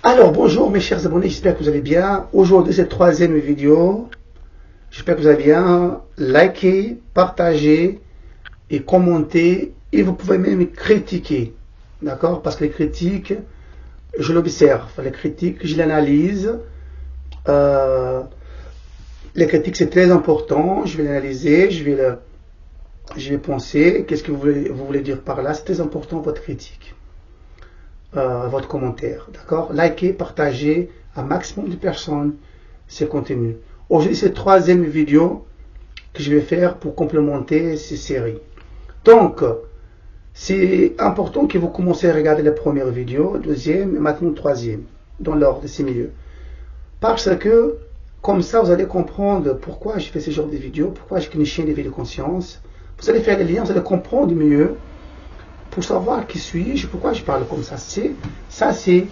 Alors bonjour mes chers abonnés, j'espère que vous allez bien. Aujourd'hui c'est la troisième vidéo. J'espère que vous allez bien. Likez, partagez et commentez. Et vous pouvez même critiquer. D'accord? Parce que les critiques, je l'observe. Les critiques, je l'analyse. Les critiques c'est très important. Je vais l'analyser, je vais penser. Qu'est-ce que vous voulez dire par là? C'est très important votre critique. Votre commentaire, d'accord? Likez, partagez un maximum de personnes ce contenu. Aujourd'hui, c'est la troisième vidéo que je vais faire pour complémenter ces séries. Donc, c'est important que vous commencez à regarder la première vidéo, deuxième et maintenant troisième, dans l'ordre de ces milieux. Parce que, comme ça, vous allez comprendre pourquoi je fais ce genre de vidéos, pourquoi je crée des vidéos de conscience. Vous allez faire les liens, vous allez comprendre mieux pour savoir qui suis-je, pourquoi je parle comme ça. Ça c'est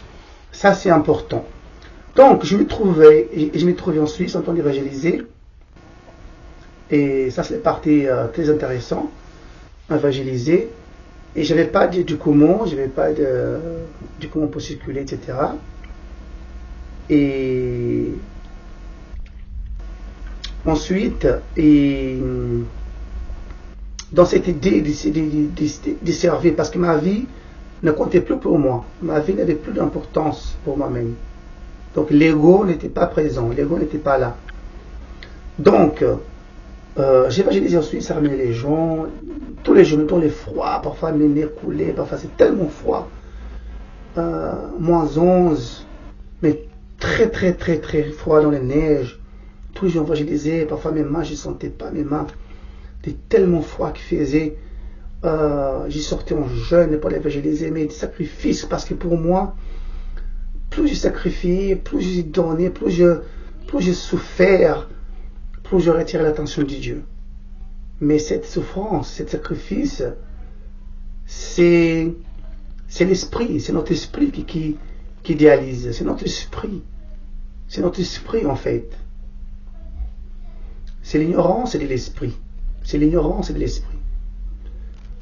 important. Donc je me trouvais en Suisse en train d'évangéliser, et ça c'est la partie très intéressante, évangéliser, et je n'avais pas du comment, je n'avais pas du comment pour circuler, etc. Et ensuite, dans cette idée de servir, parce que ma vie ne comptait plus pour moi. Ma vie n'avait plus d'importance pour moi-même. Donc l'ego n'était pas présent, l'ego n'était pas là. Donc, j'évangélisais en Suisse, ça ramenait les gens, tous les jours, dans les froids, parfois mes nez coulaient, parfois c'est tellement froid. -11, mais très froid dans les neiges. Tous les jours j'évangélisais, parfois mes mains, je ne sentais pas mes mains. C'était tellement froid qu'il faisait. J'y sortais en jeûne pour l'évangéliser, mais des sacrifices, parce que pour moi, plus je sacrifiais, plus je donnais, plus je souffert, plus je retirais l'attention de Dieu. Mais cette souffrance, cet sacrifice, c'est l'esprit, c'est notre esprit qui idéalise, c'est notre esprit en fait. C'est l'ignorance de l'esprit. C'est l'ignorance de l'esprit.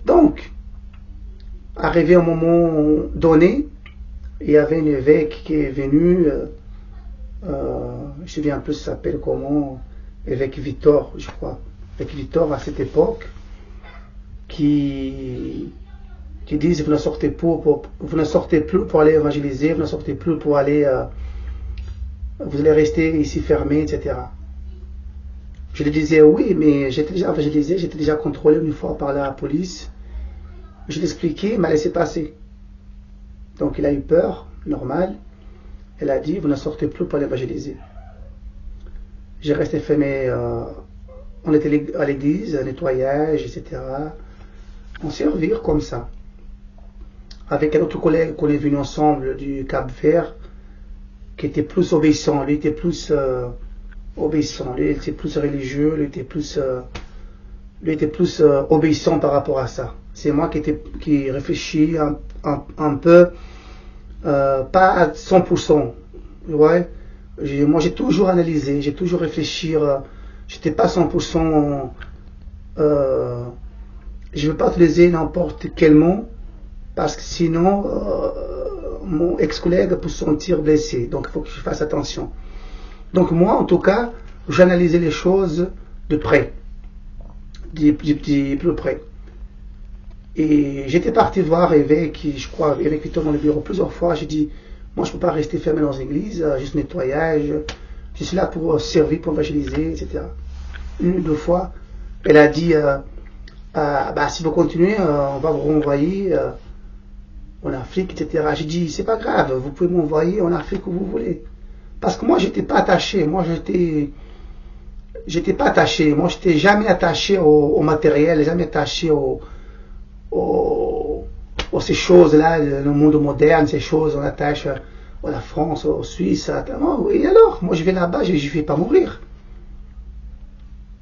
Donc, arrivé à un moment donné, il y avait un évêque qui est venu, je ne sais bien plus s'appelle comment, évêque Victor, je crois, évêque Victor à cette époque, qui disent vous ne sortez plus pour aller évangéliser, vous ne sortez plus pour aller, vous allez rester ici fermé, etc. Je lui disais oui, mais j'étais déjà évangélisé, j'étais déjà contrôlé une fois par la police. Je l'expliquais, il m'a laissé passer. Donc il a eu peur, normal. Elle a dit, vous ne sortez plus pour l'évangéliser. J'ai resté fermé, on était à l'église, nettoyage, etc. On servir comme ça. Avec un autre collègue qu'on est venu ensemble du Cap-Vert, qui était plus obéissant, lui était plus... obéissant, lui était plus religieux, lui était plus obéissant par rapport à ça. C'est moi qui réfléchis un peu, pas à 100%. Ouais. Moi j'ai toujours analysé, j'ai toujours réfléchi, j'étais pas 100%, je ne veux pas utiliser n'importe quel mot, parce que sinon mon ex-collègue peut se sentir blessé, donc il faut que je fasse attention. Donc moi, en tout cas, j'analysais les choses de près, de plus près. Et j'étais parti voir évêque, je crois, évêque Victor dans le bureau plusieurs fois. J'ai dit, moi je ne peux pas rester fermé dans l'église, juste nettoyage. Je suis là pour servir, pour évangéliser, etc. Une ou deux fois, elle a dit, si vous continuez, on va vous renvoyer en Afrique, etc. J'ai dit, c'est pas grave, vous pouvez m'envoyer en Afrique où vous voulez. Parce que moi, j'étais pas attaché. Moi, j'étais pas attaché. Moi, j'étais jamais attaché au matériel, jamais attaché ces choses-là, le monde moderne, ces choses, on attache à la France, aux Suisse. Oui, alors, moi, je vais là-bas, je vais pas mourir.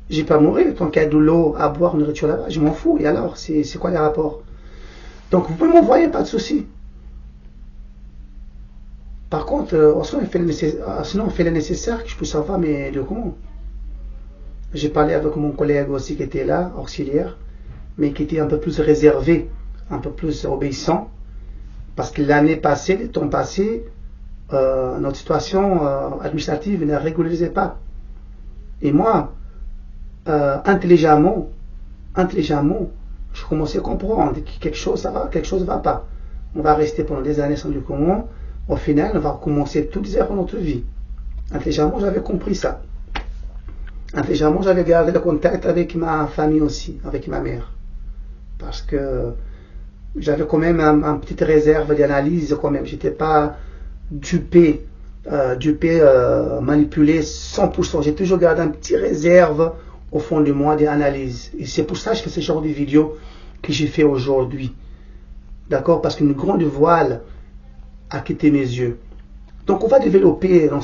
Je vais pas mourir. Tant qu'il y a de l'eau à boire, une nourriture là-bas, je m'en fous. Et alors, c'est quoi les rapports? Donc, vous pouvez m'envoyer, pas de souci. Par contre, sinon on fait le nécessaire que je puisse savoir, mais de comment. J'ai parlé avec mon collègue aussi qui était là, auxiliaire, mais qui était un peu plus réservé, un peu plus obéissant, parce que l'année passée, le temps passé, notre situation administrative ne régularisait pas. Et moi, intelligemment, je commençais à comprendre que quelque chose ne va pas. On va rester pendant des années sans du comment. Au final, on va commencer tout zéro notre vie. Intelligemment, j'avais compris ça. Intelligemment, j'avais gardé le contact avec ma famille aussi, avec ma mère. Parce que j'avais quand même une petite réserve d'analyse quand même. J'étais pas dupé, manipulé 100%. J'ai toujours gardé une petite réserve au fond de moi d'analyse. Et c'est pour ça que je fais ce genre de vidéo que j'ai fait aujourd'hui. D'accord? Parce qu'une grande voile a quitté mes yeux. Donc on va développer dans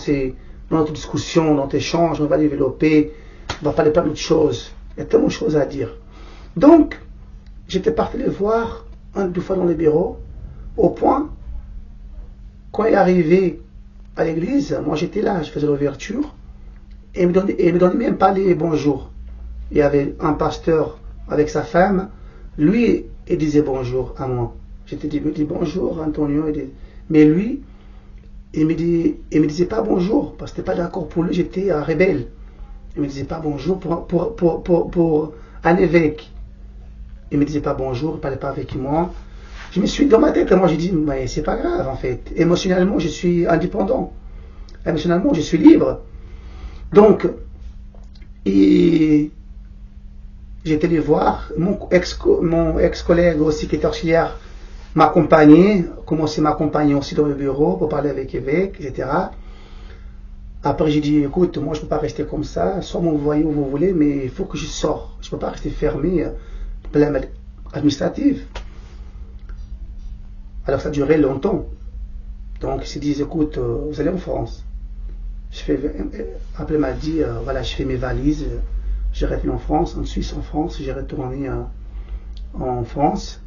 notre discussion, dans notre échange, on va développer, on va parler plein d'autres choses. Il y a tellement de choses à dire. Donc, j'étais parti les voir un ou deux fois dans les bureaux, au point, quand il est arrivé à l'église, moi j'étais là, je faisais l'ouverture, et il me donnait même pas les bonjours. Il y avait un pasteur avec sa femme, lui, il disait bonjour à moi. J'étais dit bonjour Antonio, mais lui, il me disait pas bonjour, parce que c'était pas d'accord pour lui, j'étais un rebelle. Il me disait pas bonjour pour un évêque. Il me disait pas bonjour, il parlait pas avec moi. Je me suis dans ma tête, moi j'ai dit, mais c'est pas grave en fait. Émotionnellement, je suis indépendant. Émotionnellement, je suis libre. Donc, j'étais allé voir, mon ex-collègue aussi qui était auxiliaire m'accompagner, commencer à m'accompagner aussi dans le bureau pour parler avec l'évêque, etc. Après, j'ai dit, écoute, moi je ne peux pas rester comme ça, soit vous voyez où vous voulez, mais il faut que je sorte. Je ne peux pas rester fermé, problème administratif. Alors ça durait longtemps. Donc ils se disent, écoute, vous allez en France. Après, il m'a dit, voilà, je fais mes valises, j'ai retourné en France, en Suisse, en France, j'ai retourné en France.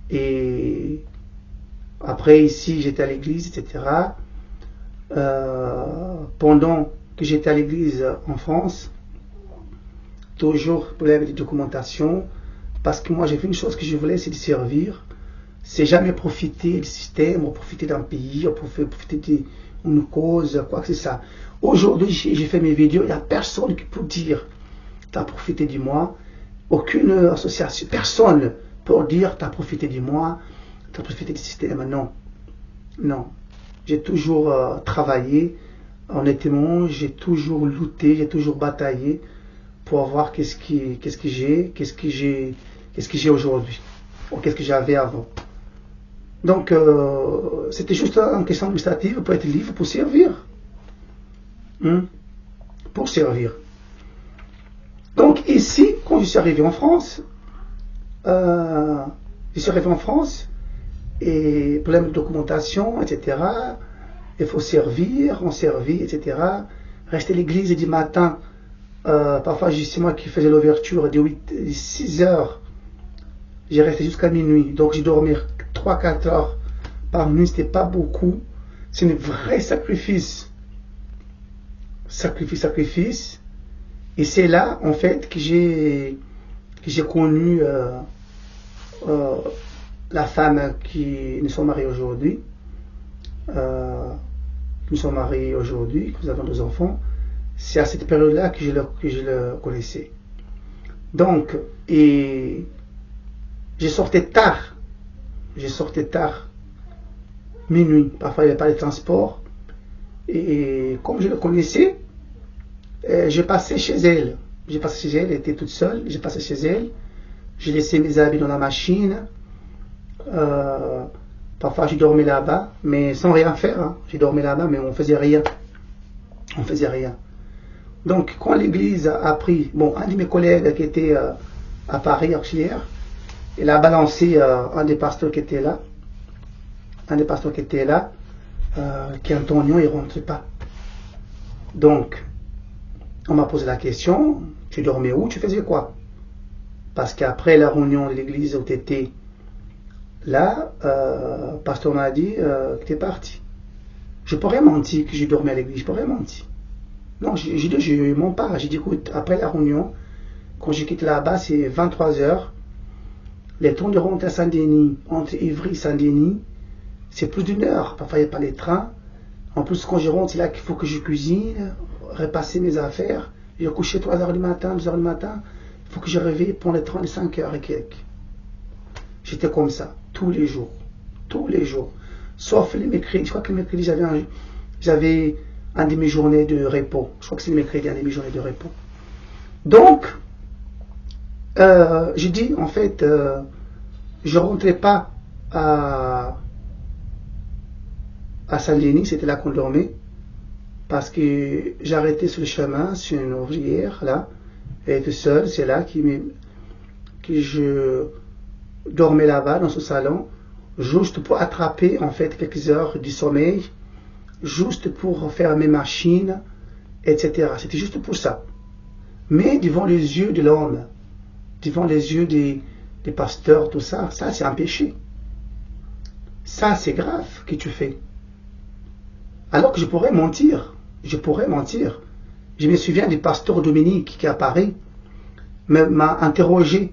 Et après, ici, j'étais à l'église, etc. Pendant que j'étais à l'église en France, toujours problème de documentation, parce que moi, j'ai fait une chose que je voulais, c'est de servir. C'est jamais profiter du système, ou profiter d'un pays, ou profiter d'une cause, quoi que c'est ça. Aujourd'hui, j'ai fait mes vidéos, il n'y a personne qui peut dire tu as profité de moi, aucune association, personne pour dire tu as profité de moi, tu as profité du système. Non, non. J'ai toujours travaillé, honnêtement, j'ai toujours lutté, j'ai toujours bataillé pour voir qu'est-ce que j'ai aujourd'hui, ou qu'est-ce que j'avais avant. Donc, c'était juste une question administrative pour être libre, pour servir. Pour servir. Donc, ici, quand je suis arrivé en France, et problème de documentation, etc. Il faut servir, on servit, etc. Rester à l'église du matin, parfois c'est moi qui faisais l'ouverture de 6 heures. J'ai resté jusqu'à minuit, donc j'ai dormi 3-4 heures par nuit, c'était pas beaucoup. C'est un vrai sacrifice. Sacrifice. Et c'est là, en fait, que j'ai connu la femme qui nous sommes mariés aujourd'hui. Nous sommes mariés aujourd'hui, que nous avons 2 enfants. C'est à cette période-là que je le connaissais. Donc, et je sortais tard, minuit, parfois il n'y avait pas de transport, et comme je le connaissais, je passais chez elle, elle était toute seule, j'ai passé chez elle, j'ai laissé mes habits dans la machine, parfois j'ai dormi là-bas, mais sans rien faire, hein. J'ai dormi là-bas, mais on faisait rien. Donc, quand l'église a pris, un de mes collègues qui était à Paris, auxiliaire, il a balancé un des pasteurs qui était là, qui Antonio, il ne rentrait pas. Donc, on m'a posé la question, tu dormais où, tu faisais quoi? Parce qu'après la réunion de l'église où tu étais là, le pasteur m'a dit que tu es parti. Je pourrais mentir que j'ai dormi à l'église, je pourrais mentir. Non, je mens pas. J'ai dit, écoute, après la réunion, quand je quitte là-bas, c'est 23h. Les temps de rentrer à Saint-Denis, entre Ivry et Saint-Denis, c'est plus d'1 heure. Parfois, il n'y a pas les trains. En plus, quand je rentre, c'est là qu'il faut que je cuisine, repasser mes affaires. Je couche 3 heures du matin, 2 heures du matin. Il faut que je réveille pour les 35 heures et quelques. J'étais comme ça, tous les jours. Tous les jours. Sauf les mercredis. Je crois que le mercredi, j'avais un demi-journée de repos. Je crois que c'est le mercredi, un demi-journée de repos. Donc, j'ai dit, en fait, je ne rentrais pas à Saint-Denis, c'était là qu'on dormait, parce que j'arrêtais sur le chemin, sur une ouvrière, là, elle était seule, c'est là que je dormais là-bas, dans ce salon, juste pour attraper, en fait, quelques heures du sommeil, juste pour faire mes machines, etc. C'était juste pour ça. Mais devant les yeux de l'homme, devant les yeux des pasteurs, tout ça, ça c'est un péché. Ça c'est grave que tu fais. Alors que je pourrais mentir. Je pourrais mentir. Je me souviens du pasteur Dominique qui à Paris m'a interrogé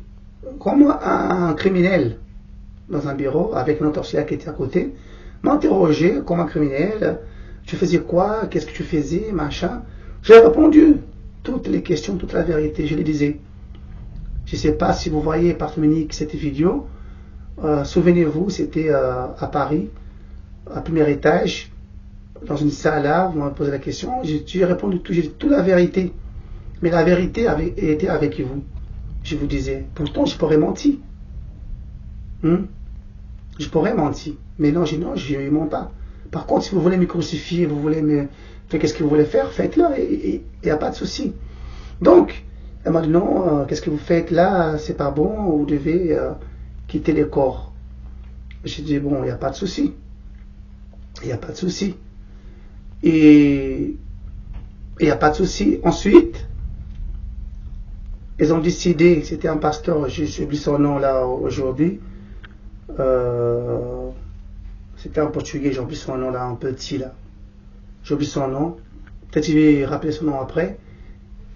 comme un criminel dans un bureau avec un autre auxiliaire qui était à côté. M'a interrogé comme un criminel. Tu faisais quoi? Qu'est-ce que tu faisais? Machin. J'ai répondu toutes les questions, toute la vérité. Je les disais. Je ne sais pas si vous voyez par Dominique cette vidéo. Souvenez-vous, c'était à Paris, à premier étage, dans une salle là, vous m'avez posé la question, j'ai répondu j'ai dit toute la vérité. Mais la vérité était avec vous. Je vous disais, pourtant je pourrais mentir. Je pourrais mentir. Mais non, je ne mens pas. Par contre, si vous voulez me crucifier, vous voulez me faire qu'est-ce que vous voulez faire, faites-le, il n'y a pas de souci. Donc, elle m'a dit non, qu'est-ce que vous faites là, c'est pas bon, vous devez quitter le corps. J'ai dit bon, il n'y a pas de souci. Il n'y a pas de souci. Et il n'y a pas de souci. Ensuite, ils ont décidé, c'était un pasteur, j'ai oublié son nom là aujourd'hui, c'était un portugais, j'ai oublié son nom là, un petit là. J'ai oublié son nom. Peut-être je vais rappeler son nom après.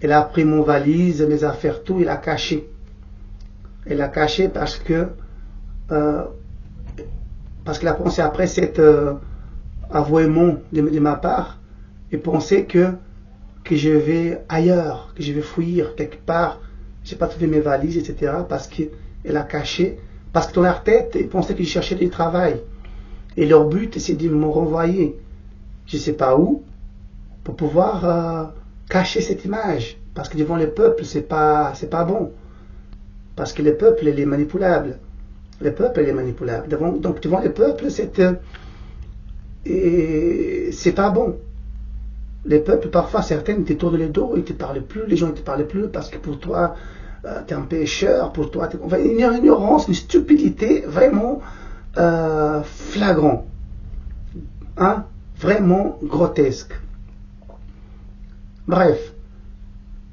Elle a pris mon valise, mes affaires, tout, il a caché. Elle a caché parce qu'elle a pensé après cet avouement de ma part, et pensait que je vais ailleurs, que je vais fuir quelque part, j'ai pas trouvé mes valises, etc. parce qu'elle a caché, parce que dans leur tête, ils pensaient que je cherchais du travail. Et leur but, c'est de me renvoyer, je sais pas où, pour pouvoir cacher cette image. Parce que devant le peuple, c'est pas bon. Parce que le peuple, il est manipulable. Le peuple, il est manipulable. Donc, devant le peuple, c'est pas bon. Les peuples, parfois, certains te tournent le dos, ils ne te parlent plus, les gens ne te parlent plus, parce que pour toi, tu es un pécheur, pour toi, enfin, une ignorance, une stupidité vraiment flagrant. Hein? Vraiment grotesque. Bref.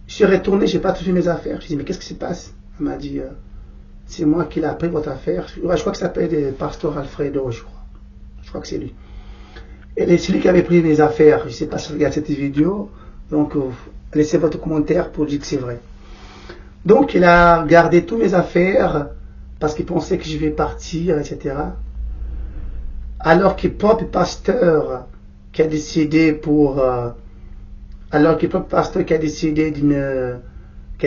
Je suis retourné, je n'ai pas trouvé mes affaires. Je dit mais qu'est-ce qui se passe? Elle m'a dit, c'est moi qui l'ai pris votre affaire. Je crois que ça s'appelle Pasteur Alfredo, je crois. Je crois que c'est lui. Et c'est lui qui avait pris mes affaires. Je ne sais pas si vous regardez cette vidéo. Donc, laissez votre commentaire pour dire que c'est vrai. Donc, il a gardé toutes mes affaires parce qu'il pensait que je vais partir, etc. Alors que le propre pasteur qui a décidé alors que le pasteur qui a décidé que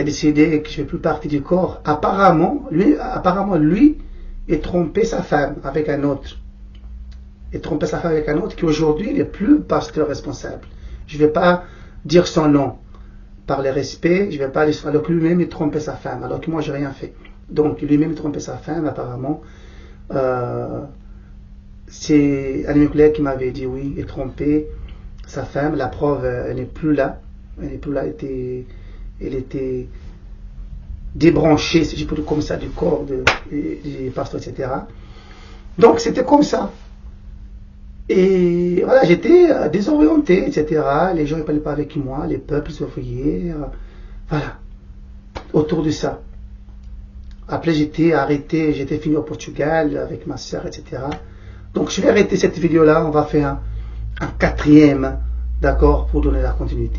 je ne vais plus partir du corps, apparemment lui, il trompait sa femme avec un autre. Il trompait sa femme avec un autre qui aujourd'hui n'est plus pasteur responsable. Je ne vais pas dire son nom par le respect, je ne vais pas aller sur alors que lui-même il trompait sa femme, alors que moi j'ai rien fait. Donc lui-même il trompait sa femme apparemment. C'est un de mes collègues qui m'avait dit oui, il trompait sa femme, la preuve, elle n'est plus là. Elle n'est plus là, elle était débranchée, si je peux dire comme ça, du corps du pasteur, etc. Donc c'était comme ça. Et voilà, j'étais désorienté, etc. Les gens ne parlaient pas avec moi, les peuples s'ouvriers, voilà, autour de ça. Après j'étais arrêté, j'étais fini au Portugal avec ma soeur, etc. Donc je vais arrêter cette vidéo là, on va faire un quatrième, d'accord, pour donner la continuité.